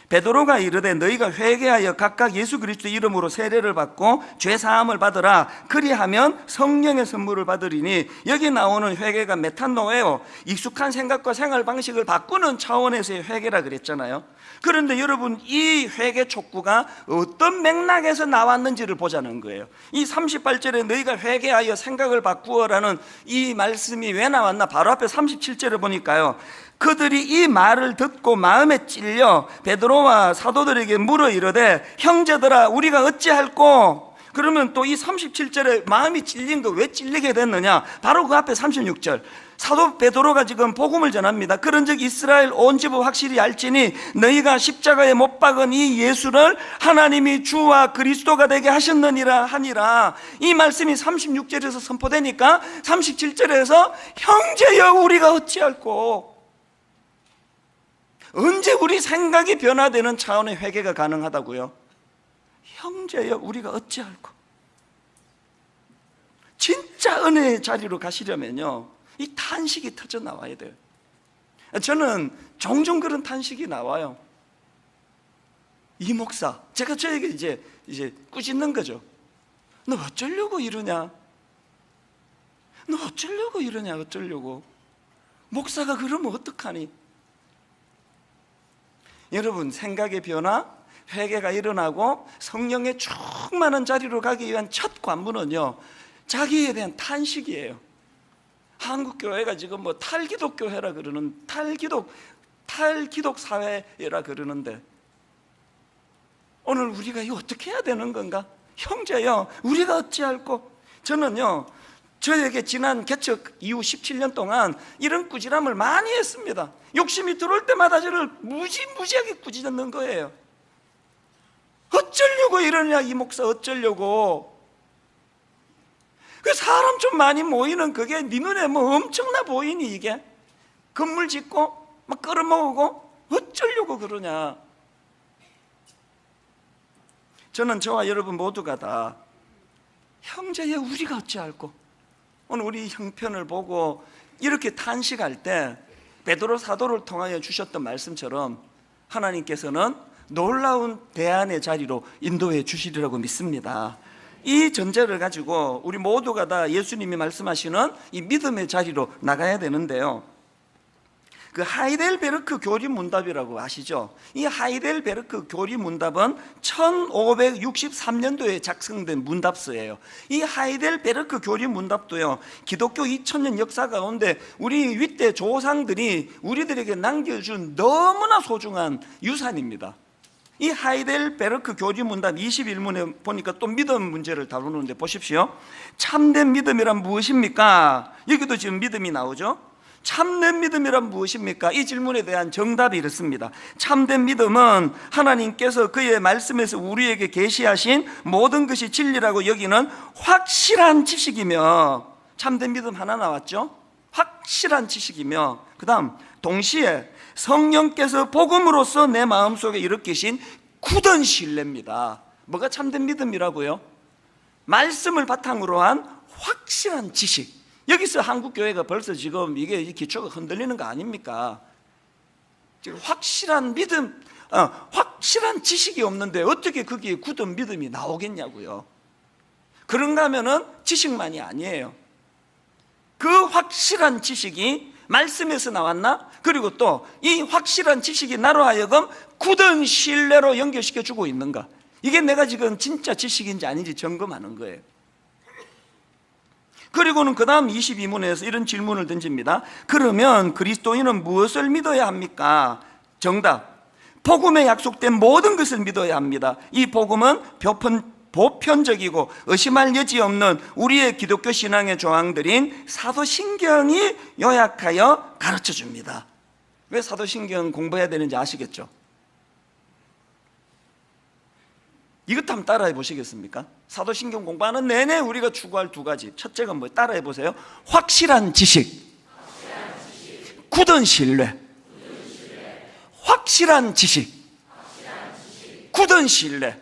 베드로가 이르되 너희가 회개하여 각각 예수 그리스도 이름으로 세례를 받고 죄 사함을 받으라. 그리하면 성령의 선물을 받으리니, 여기 나오는 회개가 메탄노예요. 익숙한 생각과 생활 방식을 바꾸는 차원에서의 회개라 그랬잖아요. 그런데 여러분, 이 회개 촉구가 어떤 맥락에서 나왔는지를 보자는 거예요. 이 38절에 너희가 회개하여 생각을 바꾸어라는 이 말씀이 왜 나왔나? 바로 앞에 37절을 보니까요, 그들이 이 말을 듣고 마음에 찔려 베드로와 사도들에게 물어 이르되 형제들아 우리가 어찌할꼬? 그러면 또 이 37절에 마음이 찔린 거 왜 찔리게 됐느냐? 바로 그 앞에 36절, 사도 베드로가 지금 복음을 전합니다. 그런즉 이스라엘 온 집은 확실히 알지니 너희가 십자가에 못 박은 이 예수를 하나님이 주와 그리스도가 되게 하셨느니라 하니라. 이 말씀이 36절에서 선포되니까 37절에서 형제여 우리가 어찌할꼬? 언제 우리 생각이 변화되는 차원의 회개가 가능하다고요? 형제여 우리가 어찌할꼬? 진짜 은혜의 자리로 가시려면요, 이 탄식이 터져 나와야 돼요. 저는 종종 그런 탄식이 나와요. 이 목사, 제가 저에게 이제 꾸짖는 거죠. 너 어쩌려고 이러냐? 너 어쩌려고 이러냐? 어쩌려고? 목사가 그러면 어떡하니? 여러분, 생각의 변화, 회개가 일어나고 성령의 충만한 자리로 가기 위한 첫 관문은요, 자기에 대한 탄식이에요. 한국 교회가 지금 뭐 탈기독 교회라 그러는, 탈기독 사회라 그러는데, 오늘 우리가 이거 어떻게 해야 되는 건가? 형제여 우리가 어찌할꼬? 저는요, 저에게 지난 개척 이후 17년 동안 이런 꾸지람을 많이 했습니다. 욕심이 들어올 때마다 저를 무지하게 꾸짖는 거예요. 어쩌려고 이러냐 이 목사, 어쩌려고? 그 사람 좀 많이 모이는 그게 네 눈에 뭐 엄청나 보이니? 이게 건물 짓고 막 끌어모으고 어쩌려고 그러냐? 저는 저와 여러분 모두가 다 형제여 우리가 어찌할꼬? 오늘 우리 형편을 보고 이렇게 탄식할 때 베드로 사도를 통하여 주셨던 말씀처럼 하나님께서는 놀라운 대안의 자리로 인도해 주시리라고 믿습니다. 이 전제를 가지고 우리 모두가 다 예수님이 말씀하시는 이 믿음의 자리로 나가야 되는데요, 그 하이델베르크 교리문답이라고 아시죠? 이 하이델베르크 교리문답은 1563년도에 작성된 문답서예요. 이 하이델베르크 교리문답도요, 기독교 2000년 역사 가운데 우리 윗대 조상들이 우리들에게 남겨준 너무나 소중한 유산입니다. 이 하이델베르크 교리문답 21문에 보니까 또 믿음 문제를 다루는데 보십시오. 참된 믿음이란 무엇입니까? 여기도 지금 믿음이 나오죠. 참된 믿음이란 무엇입니까? 이 질문에 대한 정답이 이렇습니다. 참된 믿음은 하나님께서 그의 말씀에서 우리에게 계시하신 모든 것이 진리라고 여기는 확실한 지식이며, 참된 믿음 하나 나왔죠? 확실한 지식이며, 그 다음 동시에 성령께서 복음으로써 내 마음속에 일으키신 굳은 신뢰입니다. 뭐가 참된 믿음이라고요? 말씀을 바탕으로 한 확실한 지식. 여기서 한국교회가 벌써 지금 이게 기초가 흔들리는 거 아닙니까? 지금 확실한 믿음, 확실한 지식이 없는데 어떻게 거기에 굳은 믿음이 나오겠냐고요. 그런가 하면은 지식만이 아니에요. 그 확실한 지식이 말씀에서 나왔나? 그리고 또 이 확실한 지식이 나로 하여금 굳은 신뢰로 연결시켜 주고 있는가? 이게 내가 지금 진짜 지식인지 아닌지 점검하는 거예요. 그리고는 그 다음 22문에서 이런 질문을 던집니다. 그러면 그리스도인은 무엇을 믿어야 합니까? 정답, 복음에 약속된 모든 것을 믿어야 합니다. 이 복음은 보편적이고 의심할 여지 없는 우리의 기독교 신앙의 조항들인 사도신경이 요약하여 가르쳐 줍니다. 왜 사도신경 공부해야 되는지 아시겠죠? 이것 한번 따라해 보시겠습니까? 사도신경 공부하는 내내 우리가 추구할 두 가지. 첫째가 뭐예요? 따라해 보세요. 확실한 지식, 굳은 신뢰. 확실한 지식, 굳은 신뢰.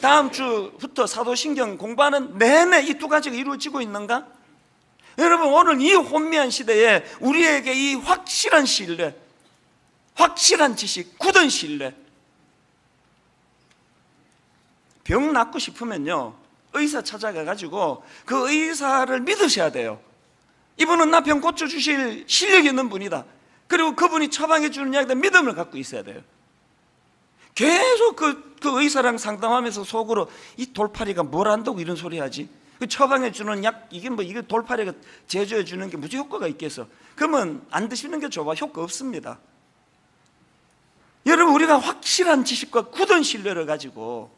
다음 주부터 사도신경 공부하는 내내 이 두 가지가 이루어지고 있는가? 여러분, 오늘 이 혼미한 시대에 우리에게 이 확실한 신뢰, 확실한 지식, 굳은 신뢰. 병 낫고 싶으면요, 의사 찾아가가지고 그 의사를 믿으셔야 돼요. 이분은 나 병 고쳐주실 실력이 있는 분이다. 그리고 그분이 처방해 주는 약에 대한 믿음을 갖고 있어야 돼요. 계속 그 의사랑 상담하면서 속으로 이 돌팔이가 뭘 안다고 이런 소리 하지? 그 처방해 주는 약, 이게 돌팔이가 제조해 주는 게 무슨 효과가 있겠어? 그러면 안 드시는 게 좋아. 효과 없습니다. 여러분, 우리가 확실한 지식과 굳은 신뢰를 가지고,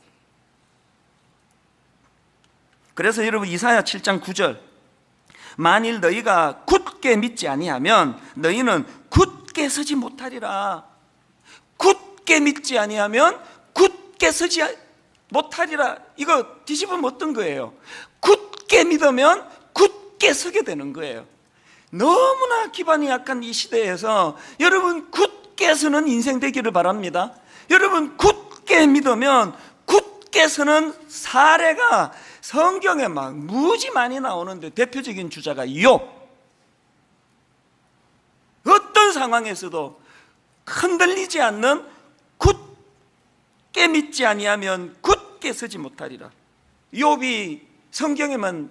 그래서 여러분 이사야 7장 9절, 만일 너희가 굳게 믿지 아니하면 너희는 굳게 서지 못하리라. 굳게 믿지 아니하면 굳게 서지 못하리라. 이거 뒤집으면 어떤 거예요? 굳게 믿으면 굳게 서게 되는 거예요. 너무나 기반이 약한 이 시대에서 여러분 굳게 서는 인생 되기를 바랍니다. 여러분 굳게 믿으면 굳게 서는 사례가 성경에 막 무지 많이 나오는데, 대표적인 주자가 욥. 어떤 상황에서도 흔들리지 않는 굳게 믿지 아니하면 굳게 서지 못하리라. 욥이 성경에만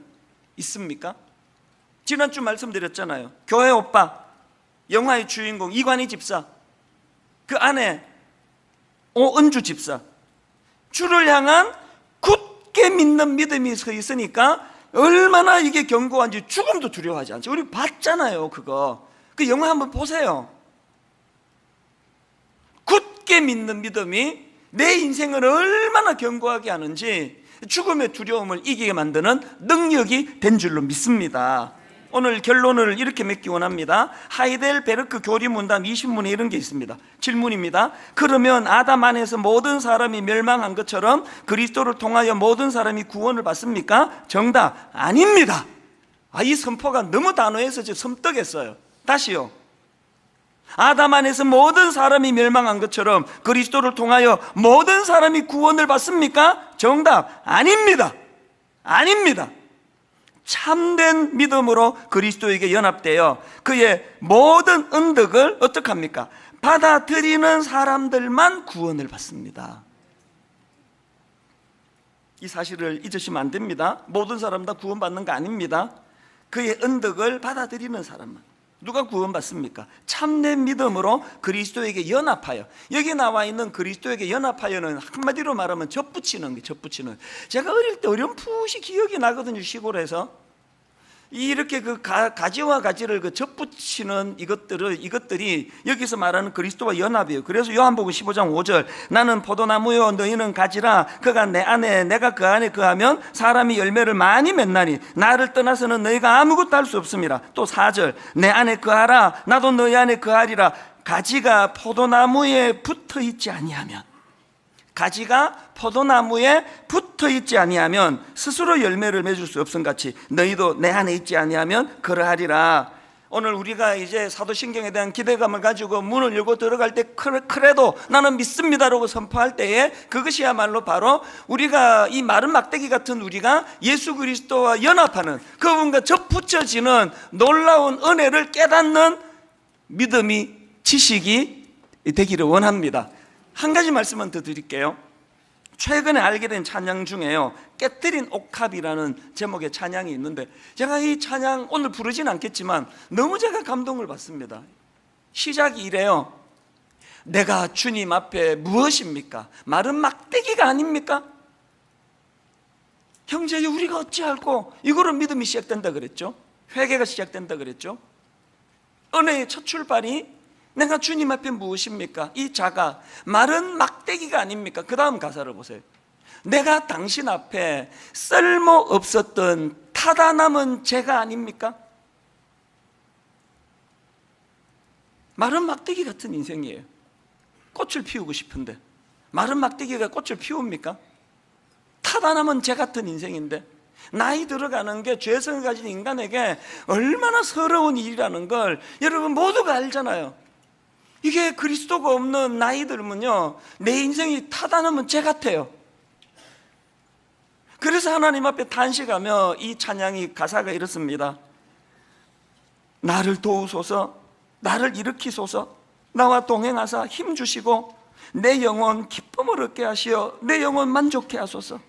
있습니까? 지난주 말씀드렸잖아요. 교회 오빠, 영화의 주인공 이관희 집사, 그 아내 오은주 집사, 주를 향한 굳게 믿는 믿음이 서 있으니까 얼마나 이게 견고한지 죽음도 두려워하지 않죠. 우리 봤잖아요. 그거 그 영화 한번 보세요. 굳게 믿는 믿음이 내 인생을 얼마나 견고하게 하는지, 죽음의 두려움을 이기게 만드는 능력이 된 줄로 믿습니다. 오늘 결론을 이렇게 맺기 원합니다. 하이델베르크 교리문답 20문에 이런 게 있습니다. 질문입니다. 그러면 아담 안에서 모든 사람이 멸망한 것처럼 그리스도를 통하여 모든 사람이 구원을 받습니까? 정답, 아닙니다. 이 선포가 너무 단호해서 저 섬뜩했어요. 다시요. 아담 안에서 모든 사람이 멸망한 것처럼 그리스도를 통하여 모든 사람이 구원을 받습니까? 정답, 아닙니다. 아닙니다. 참된 믿음으로 그리스도에게 연합되어 그의 모든 은덕을 어떻게 합니까? 받아들이는 사람들만 구원을 받습니다. 이 사실을 잊으시면 안 됩니다. 모든 사람 다 구원받는 거 아닙니다. 그의 은덕을 받아들이는 사람만. 누가 구원받습니까? 참된 믿음으로 그리스도에게 연합하여. 여기 나와 있는 그리스도에게 연합하여는 한마디로 말하면 접붙이는 게, 접붙이는. 제가 어릴 때 어렴풋이 기억이 나거든요. 시골에서 이렇게 그 가지와 가지를 그 접붙이는 이것들이 여기서 말하는 그리스도와 연합이에요. 그래서 요한복음 15장 5절, 나는 포도나무요 너희는 가지라. 그가 내 안에 내가 그 안에 거하면 사람이 열매를 많이 맺나니 나를 떠나서는 너희가 아무것도 할 수 없습니다. 또 4절, 내 안에 거하라. 나도 너희 안에 거하리라. 가지가 포도나무에 붙어 있지 아니하면, 가지가 포도나무에 붙어 있지 아니하면 스스로 열매를 맺을 수 없음같이 너희도 내 안에 있지 아니하면 그러하리라. 오늘 우리가 이제 사도신경에 대한 기대감을 가지고 문을 열고 들어갈 때 그래도 나는 믿습니다라고 선포할 때에 그것이야말로 바로 우리가 이 마른 막대기 같은 우리가 예수 그리스도와 연합하는, 그분과 접붙여지는 놀라운 은혜를 깨닫는 믿음이, 지식이 되기를 원합니다. 한 가지 말씀만 더 드릴게요. 최근에 알게 된 찬양 중에요, 깨뜨린 옥합이라는 제목의 찬양이 있는데, 제가 이 찬양 오늘 부르진 않겠지만 너무 제가 감동을 받습니다. 시작이 이래요. 내가 주님 앞에 무엇입니까? 마른 막대기가 아닙니까? 형제, 우리가 어찌할꼬? 이거로 믿음이 시작된다 그랬죠. 회개가 시작된다 그랬죠. 은혜의 첫 출발이 내가 주님 앞에 무엇입니까? 이 자가 마른 막대기가 아닙니까? 그 다음 가사를 보세요. 내가 당신 앞에 쓸모없었던 타다 남은 죄가 아닙니까? 마른 막대기 같은 인생이에요. 꽃을 피우고 싶은데 마른 막대기가 꽃을 피웁니까? 타다 남은 죄 같은 인생인데, 나이 들어가는 게 죄성을 가진 인간에게 얼마나 서러운 일이라는 걸 여러분 모두가 알잖아요. 이게 그리스도가 없는 나이 들면요, 내 인생이 타다 남은 죄 같아요. 그래서 하나님 앞에 탄식하며 이 찬양이 가사가 이렇습니다. 나를 도우소서, 나를 일으키소서, 나와 동행하사 힘주시고 내 영혼 기쁨을 얻게 하시어 내 영혼 만족케 하소서.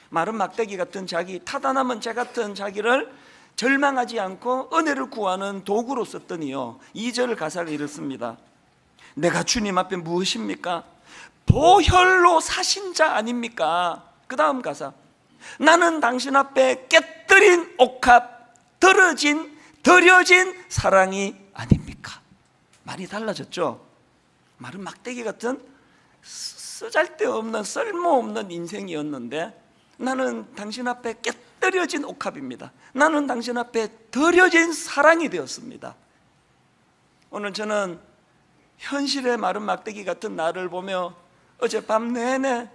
마른 막대기 같은 자기, 타다 남은 죄 같은 자기를 절망하지 않고 은혜를 구하는 도구로 썼더니요, 2절 가사가 이렇습니다. 내가 주님 앞에 무엇입니까? 보혈로 사신 자 아닙니까? 그 다음 가사, 나는 당신 앞에 깨뜨린 옥합, 드려진 사랑이 아닙니까? 말이 달라졌죠. 마른 막대기 같은 쓰잘데없는 쓸모없는 인생이었는데, 나는 당신 앞에 깨뜨려진 옥합입니다. 나는 당신 앞에 드려진 사랑이 되었습니다. 오늘 저는 현실의 마른 막대기 같은 나를 보며 어젯밤 내내,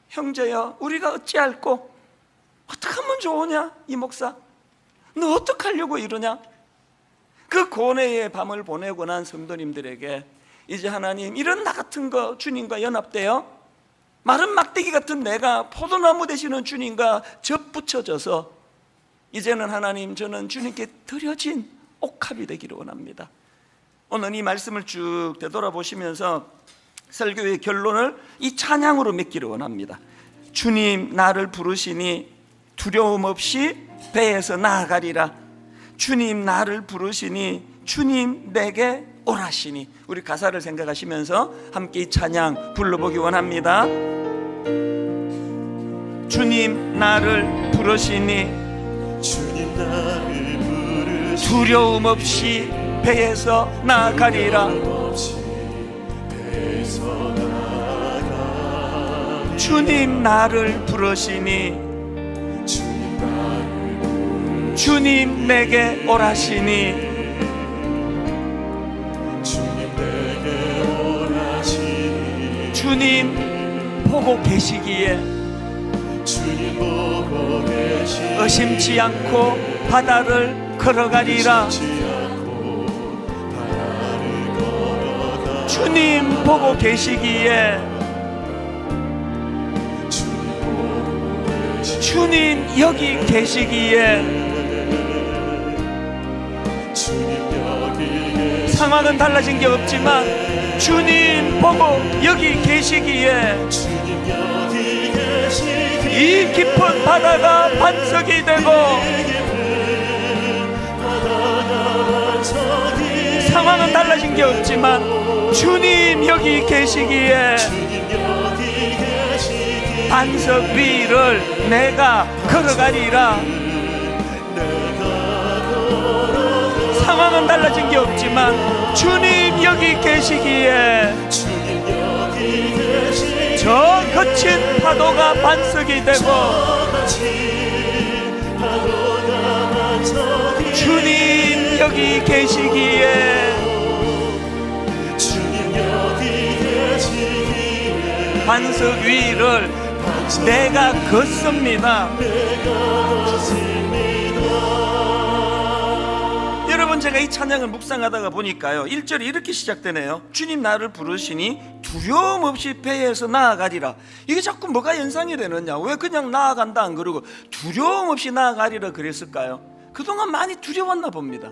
형제여 우리가 어찌할꼬? 어떻게 하면 좋으냐? 이 목사 너 어떻게 하려고 이러냐? 그 고뇌의 밤을 보내고 난 성도님들에게 이제 하나님, 이런 나 같은 거 주님과 연합되어 마른 막대기 같은 내가 포도나무 되시는 주님과 접붙여져서 이제는 하나님, 저는 주님께 드려진 옥합이 되기를 원합니다. 오늘 이 말씀을 쭉 되돌아보시면서 설교의 결론을 이 찬양으로 맺기를 원합니다. 주님 나를 부르시니 두려움 없이 배에서 나아가리라. 주님 나를 부르시니 주님 내게 오라시니. 우리 가사를 생각하시면서 함께 이 찬양 불러보기 원합니다. 주님 나를 부르시니 주님 나를 부르시니 두려움 없이 배에서 나아가리라. 주님 나를 부르시니 주님 내게 오라시니 주님 보고 계시기에 의심치 않고 바다를 걸어가리라. 주님 보고 계시기에 주님 여기 계시기에 상황은 달라진 게 없지만 주님 보고 여기 계시기에 이 깊은 바다가 반석이 되고 달라진 게 없지만 주님 여기 계시기에 반석 위를 내가 걸어가리라. 상황은 달라진 게 없지만 주님 여기 계시기에 저 거친 파도가 반석이 되고 주님 여기 계시기에 반석 위를 내가 걷습니다. 여러분, 제가 이 찬양을 묵상하다가 보니까요 1절이 이렇게 시작되네요. 주님 나를 부르시니 두려움 없이 배에서 나아가리라. 이게 자꾸 뭐가 연상이 되느냐, 왜 그냥 나아간다 안 그러고 두려움 없이 나아가리라 그랬을까요? 그동안 많이 두려웠나 봅니다.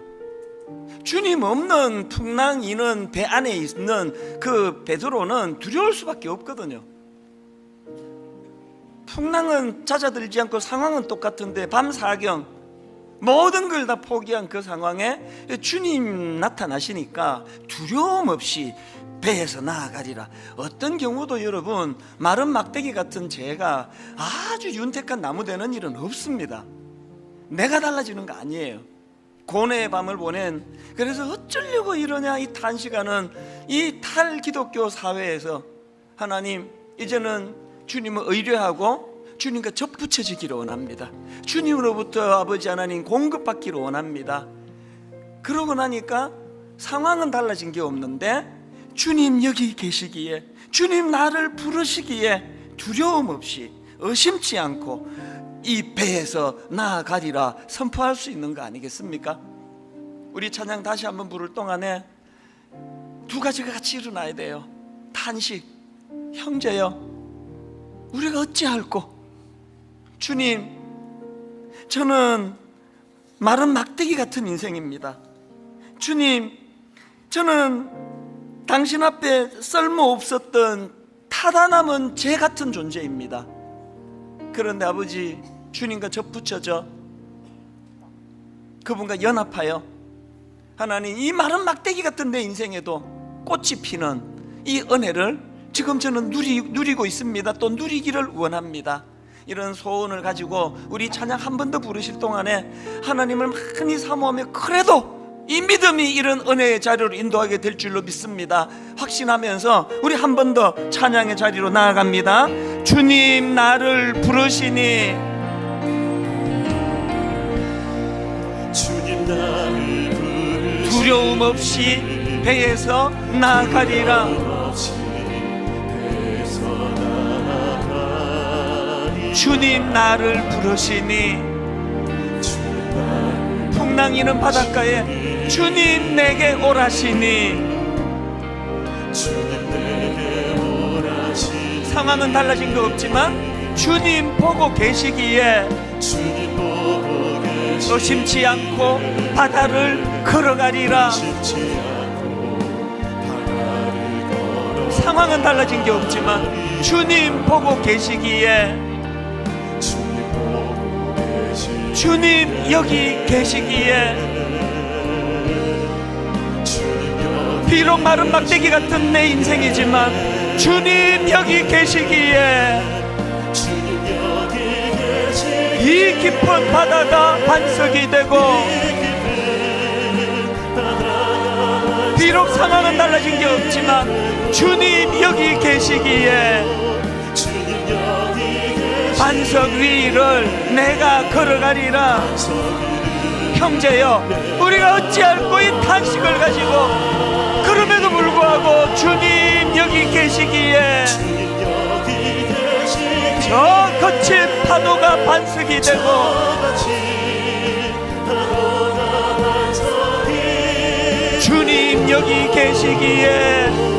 주님 없는 풍랑이는 배 안에 있는 그 베드로는 두려울 수밖에 없거든요. 풍랑은 잦아들지 않고 상황은 똑같은데 밤 사경 모든 걸 다 포기한 그 상황에 주님 나타나시니까 두려움 없이 배에서 나아가리라. 어떤 경우도 여러분 마른 막대기 같은 제가 아주 윤택한 나무 되는 일은 없습니다. 내가 달라지는 거 아니에요. 고뇌의 밤을 보낸, 그래서 어쩌려고 이러냐 이 단시간은 이 탈기독교 사회에서 하나님 이제는 주님을 의뢰하고 주님과 접붙여지기를 원합니다. 주님으로부터 아버지 하나님 공급받기를 원합니다. 그러고 나니까 상황은 달라진 게 없는데 주님 여기 계시기에, 주님 나를 부르시기에 두려움 없이 의심치 않고 이 배에서 나아가리라 선포할 수 있는 거 아니겠습니까? 우리 찬양 다시 한번 부를 동안에 두 가지가 같이 일어나야 돼요. 탄식, 형제여 우리가 어찌할꼬? 주님, 저는 마른 막대기 같은 인생입니다. 주님, 저는 당신 앞에 쓸모없었던 타다 남은 재 같은 존재입니다. 그런데 아버지, 주님과 접붙여져 그분과 연합하여 하나님 이 마른 막대기 같은 내 인생에도 꽃이 피는 이 은혜를 지금 저는 누리고 있습니다. 또 누리기를 원합니다. 이런 소원을 가지고 우리 찬양 한 번 더 부르실 동안에 하나님을 많이 사모하며 그래도 이 믿음이 이런 은혜의 자리로 인도하게 될 줄로 믿습니다. 확신하면서 우리 한 번 더 찬양의 자리로 나아갑니다. 주님 나를 부르시니 주님 나를 부르시니 두려움 없이 배에서 나아가리라. 주님 나를 부르시니 풍랑이는 바닷가에 주님 내게 오라시니 상황은 달라진 거 없지만 주님 보고 계시기에 의심치 않고 바다를 걸어가리라. 상황은 달라진 게 없지만 주님 보고 계시기에 주님 여기 계시기에 비록 마른 막대기 같은 내 인생이지만 주님 여기 계시기에 이 깊은 바다가 반석이 되고 비록 상황은 달라진 게 없지만 주님 여기 계시기에 반석 위를 내가 걸어가리라. 형제여 우리가 어찌할꼬 이 탄식을 가지고 그럼에도 불구하고 주님 여기 계시기에 저 거친 파도가 반석이 되고 주님 여기 계시기에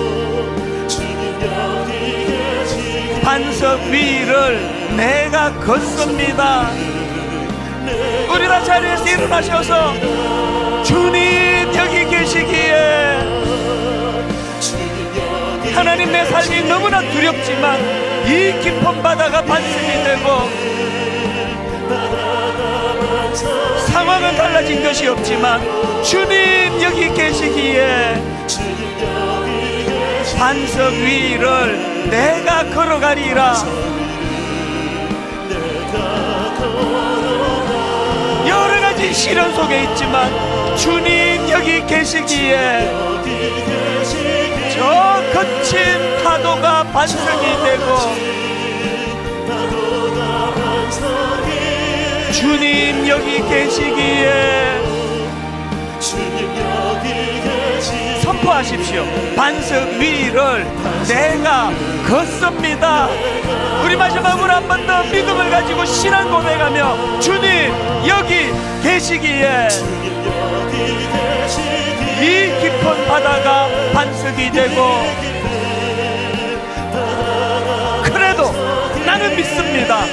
반석 위를 내가 걷습니다. 우리 다 자리에서 일어나셔서 주님 여기 계시기에 하나님 내 삶이 너무나 두렵지만 이 깊은 바다가 반석이 되고 상황은 달라진 것이 없지만 주님 여기 계시기에 반석 위를 내가 걸어가리라. 여러 가지 시련 속에 있지만 주님 여기 계시기에 저 거친 파도가 반석이 되고 주님 여기 계시기에 선포하십시오. 반석 위를 내가 걷습니다. 우리 마지막으로 한 번 더 믿음을 가지고 신앙 고백하며 주님 여기 계시기에 이 깊은 바다가 반석이 되고 그래도 나는 믿습니다.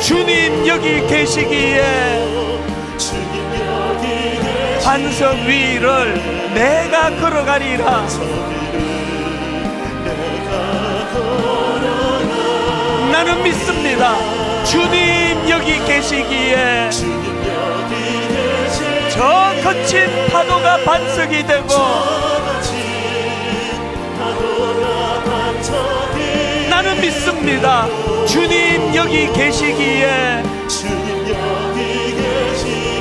주님 여기 계시기에 반석 위를 내가 걸어가리라. 나는 믿습니다. 주님 여기 계시기에 저 거친 파도가 반석이 되고 나는 믿습니다. 주님 여기 계시기에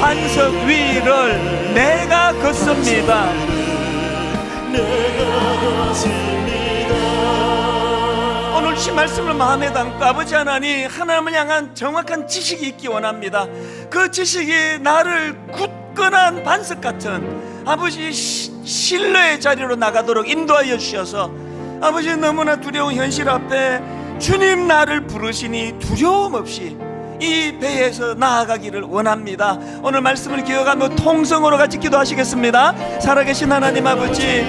반석 위를 내가 걷습니다. 오늘 이 말씀을 마음에 담고 아버지 하나님, 하나님을 향한 정확한 지식이 있기 원합니다. 그 지식이 나를 굳건한 반석 같은 아버지 신뢰의 자리로 나가도록 인도하여 주셔서 아버지 너무나 두려운 현실 앞에 주님 나를 부르시니 두려움 없이 이 배에서 나아가기를 원합니다. 오늘 말씀을 기억하며 통성으로 같이 기도하시겠습니다. 살아계신 하나님 아버지,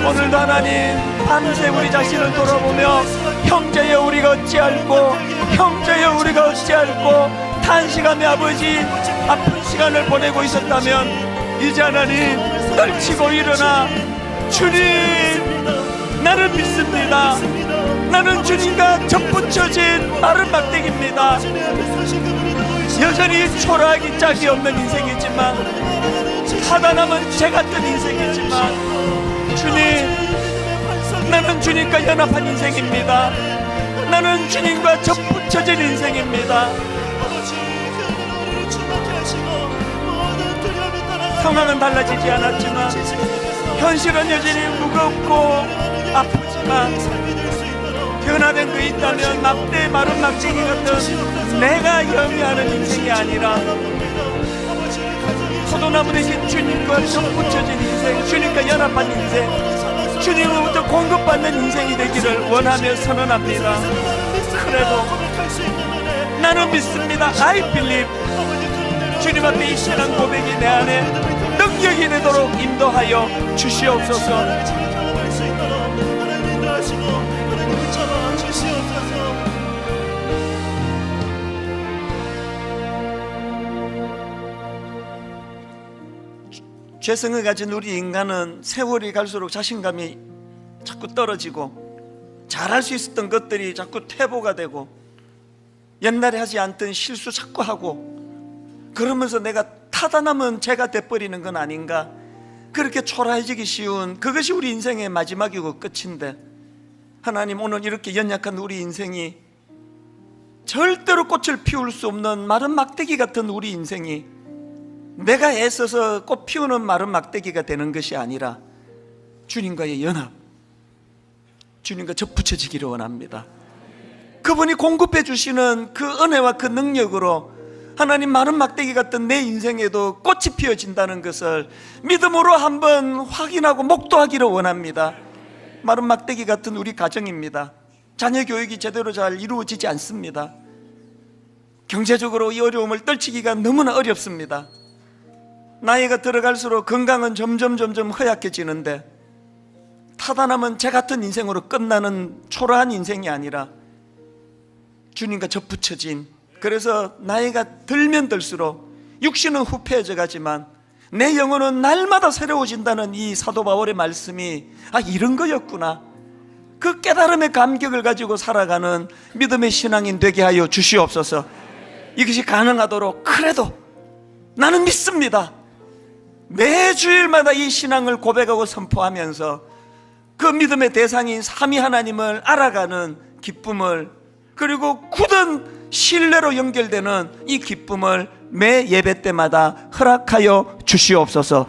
오늘도 하나님 밤새 우리 자신을 돌아보며 형제여 우리가 어찌할꼬, 형제여 우리가 어찌할꼬 탄식하며 아버지 아픈 시간을 보내고 있었다면 이제 하나님 떨치고 일어나 주님 나를 믿습니다. 나는 주님과 접붙여진 마른 막대기입니다. 여전히 초라하기 짝이 없는 인생이지만 타다남은 제 같은 인생이지만 주님 나는 주님과 연합한 인생입니다. 나는 주님과 접붙여진 인생입니다. 상황은 달라지지 않았지만 현실은 여전히 무겁고 아프지만 변화된 거 있다면 막대 마른 막대기 같은 내가 영위하는 인생이 아니라 포도나무 대신 주님과 접붙여진 인생, 주님과 연합한 인생, 주님으로부터 공급받는 인생이 되기를 원하며 선언합니다. 그래도 나는 믿습니다. I believe. 주님 앞에 이 신앙 고백이 내 안에 능력이 되도록 인도하여 주시옵소서. 죄성을 가진 우리 인간은 세월이 갈수록 자신감이 자꾸 떨어지고 잘할 수 있었던 것들이 자꾸 퇴보가 되고 옛날에 하지 않던 실수 자꾸 하고 그러면서 내가 타다남은 죄가 돼버리는 건 아닌가, 그렇게 초라해지기 쉬운 그것이 우리 인생의 마지막이고 끝인데 하나님 오늘 이렇게 연약한 우리 인생이 절대로 꽃을 피울 수 없는 마른 막대기 같은 우리 인생이 내가 애써서 꽃 피우는 마른 막대기가 되는 것이 아니라 주님과의 연합, 주님과 접붙여지기를 원합니다. 그분이 공급해 주시는 그 은혜와 그 능력으로 하나님 마른 막대기 같은 내 인생에도 꽃이 피어진다는 것을 믿음으로 한번 확인하고 목도하기를 원합니다. 마른 막대기 같은 우리 가정입니다. 자녀 교육이 제대로 잘 이루어지지 않습니다. 경제적으로 이 어려움을 떨치기가 너무나 어렵습니다. 나이가 들어갈수록 건강은 점점 허약해지는데 타다남은 제 같은 인생으로 끝나는 초라한 인생이 아니라 주님과 접붙여진, 그래서 나이가 들면 들수록 육신은 후패해져 가지만 내 영혼은 날마다 새로워진다는 이 사도 바울의 말씀이 이런 거였구나, 그 깨달음의 감격을 가지고 살아가는 믿음의 신앙인 되게 하여 주시옵소서. 이것이 가능하도록 그래도 나는 믿습니다. 매 주일마다 이 신앙을 고백하고 선포하면서 그 믿음의 대상인 삼위 하나님을 알아가는 기쁨을, 그리고 굳은 신뢰로 연결되는 이 기쁨을 매 예배 때마다 허락하여 주시옵소서.